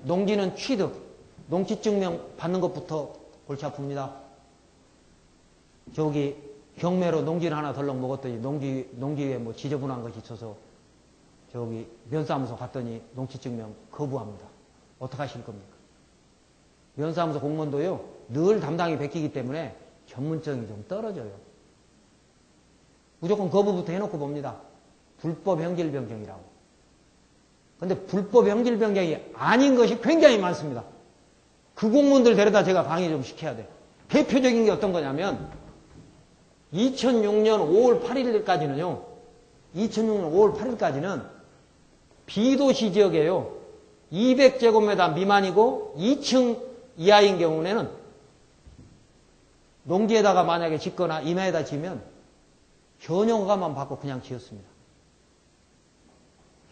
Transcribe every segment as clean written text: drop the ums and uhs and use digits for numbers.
농지는 취득, 농지증명 받는 것부터 골치 아픕니다. 저기 경매로 농지를 하나 덜렁 먹었더니 농지에 뭐 지저분한 것이 있어서 저기 면사무소 갔더니 농지증명 거부합니다. 어떻게 하실 겁니까? 면사무소 공무원도요, 늘 담당이 바뀌기 때문에 전문성이 좀 떨어져요. 무조건 거부부터 해놓고 봅니다. 불법 형질 변경이라고. 근데 불법 형질 변경이 아닌 것이 굉장히 많습니다. 그 공무원들 데려다 제가 강의 좀 시켜야 돼요. 대표적인 게 어떤 거냐면 2006년 5월 8일까지는요. 2006년 5월 8일까지는 비도시 지역에요. 200제곱미터 미만이고 2층 이하인 경우에는 농지에다가 만약에 짓거나 임야에다 지면 전용허가만 받고 그냥 지었습니다.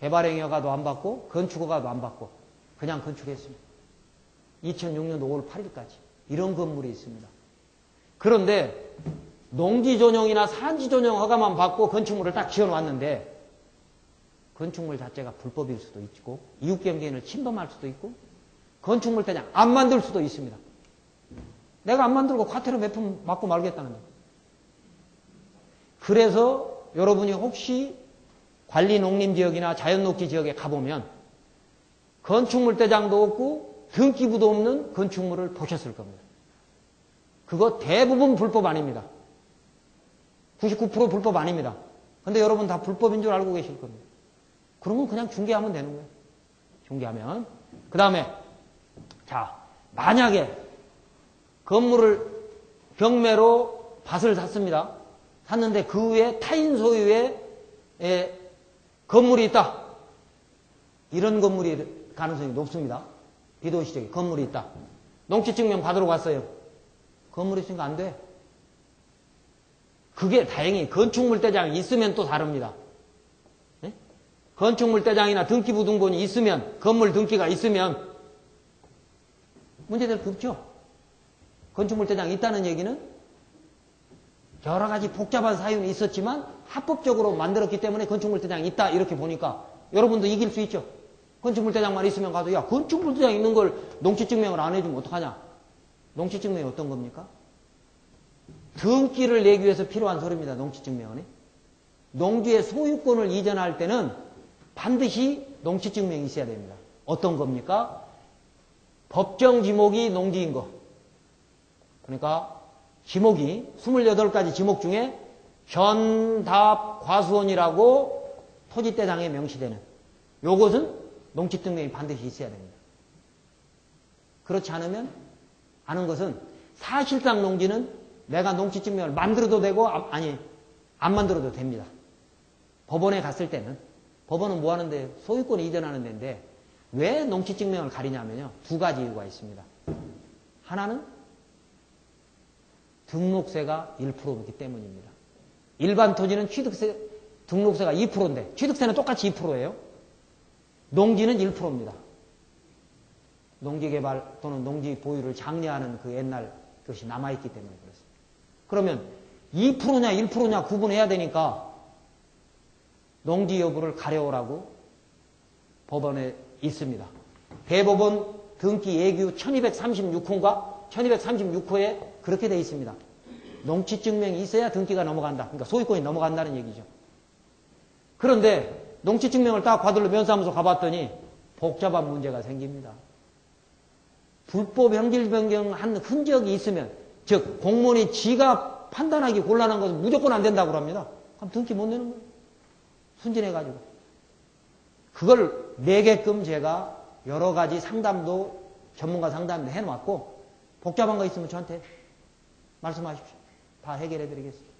개발행위 허가도 안 받고 건축허가도 안 받고 그냥 건축했습니다. 2006년 5월 8일까지 이런 건물이 있습니다. 그런데 농지 전용이나 산지 전용 허가만 받고 건축물을 딱 지어놨는데 건축물 자체가 불법일 수도 있고 이웃경계인을 침범할 수도 있고 건축물 대장 안 만들 수도 있습니다. 내가 안 만들고 과태료 몇 푼 맞고 말겠다는 거예요. 그래서 여러분이 혹시 관리농림지역이나 자연녹지지역에 가보면 건축물 대장도 없고 등기부도 없는 건축물을 보셨을 겁니다. 그거 대부분 불법 아닙니다. 99% 불법 아닙니다. 근데 여러분 다 불법인 줄 알고 계실 겁니다. 그러면 그냥 중개하면 되는 거예요. 중개하면. 그 다음에 자, 만약에 건물을 경매로 밭을 샀습니다. 샀는데 그 후에 타인 소유의 건물이 있다. 이런 건물이 가능성이 높습니다. 비도시 지역에 건물이 있다. 농지증명 받으러 갔어요. 건물이 있으니까 안 돼. 그게 다행히 건축물 대장이 있으면 또 다릅니다. 네? 건축물 대장이나 등기부 등본이 있으면, 건물 등기가 있으면 문제될 거 없죠. 건축물 대장이 있다는 얘기는 여러 가지 복잡한 사유는 있었지만 합법적으로 만들었기 때문에 건축물 대장이 있다 이렇게 보니까 여러분도 이길 수 있죠. 건축물 대장만 있으면 가도 야 건축물 대장 있는 걸 농지증명을 안 해주면 어떡하냐. 농지증명이 어떤 겁니까? 등기를 내기 위해서 필요한 소리입니다. 농지증명은. 농지의 소유권을 이전할 때는 반드시 농지증명이 있어야 됩니다. 어떤 겁니까? 법정 지목이 농지인 거. 그러니까 지목이 28가지 지목 중에 현답과수원이라고 토지대장에 명시되는 요것은 농지증명이 반드시 있어야 됩니다. 그렇지 않으면 아는 것은 사실상 농지는 내가 농지증명을 만들어도 되고 아니 안 만들어도 됩니다. 법원에 갔을 때는 법원은 뭐 하는데 소유권을 이전하는 데인데 왜 농지증명을 가리냐면요. 두 가지 이유가 있습니다. 하나는 등록세가 1%이기 때문입니다. 일반 토지는 취득세, 등록세가 2%인데 취득세는 똑같이 2%예요. 농지는 1%입니다. 농지개발 또는 농지 보유를 장려하는 그 옛날 것이 남아있기 때문에 그렇습니다. 그러면 2%냐 1%냐 구분해야 되니까 농지 여부를 가려오라고 법원에 있습니다. 대법원 등기 예규 1236호인가 1236호에 그렇게 되어 있습니다. 농지증명이 있어야 등기가 넘어간다. 그러니까 소유권이 넘어간다는 얘기죠. 그런데 농지증명을 딱 받으러 면사무소 가봤더니 복잡한 문제가 생깁니다. 불법 형질 변경한 흔적이 있으면 즉 공무원이 지가 판단하기 곤란한 것은 무조건 안 된다고 합니다. 그럼 등기 못 내는 거예요. 순진해가지고. 그걸 내게끔 제가 여러 가지 상담도 전문가 상담도 해놓았고 복잡한 거 있으면 저한테 말씀하십시오. 다 해결해 드리겠습니다.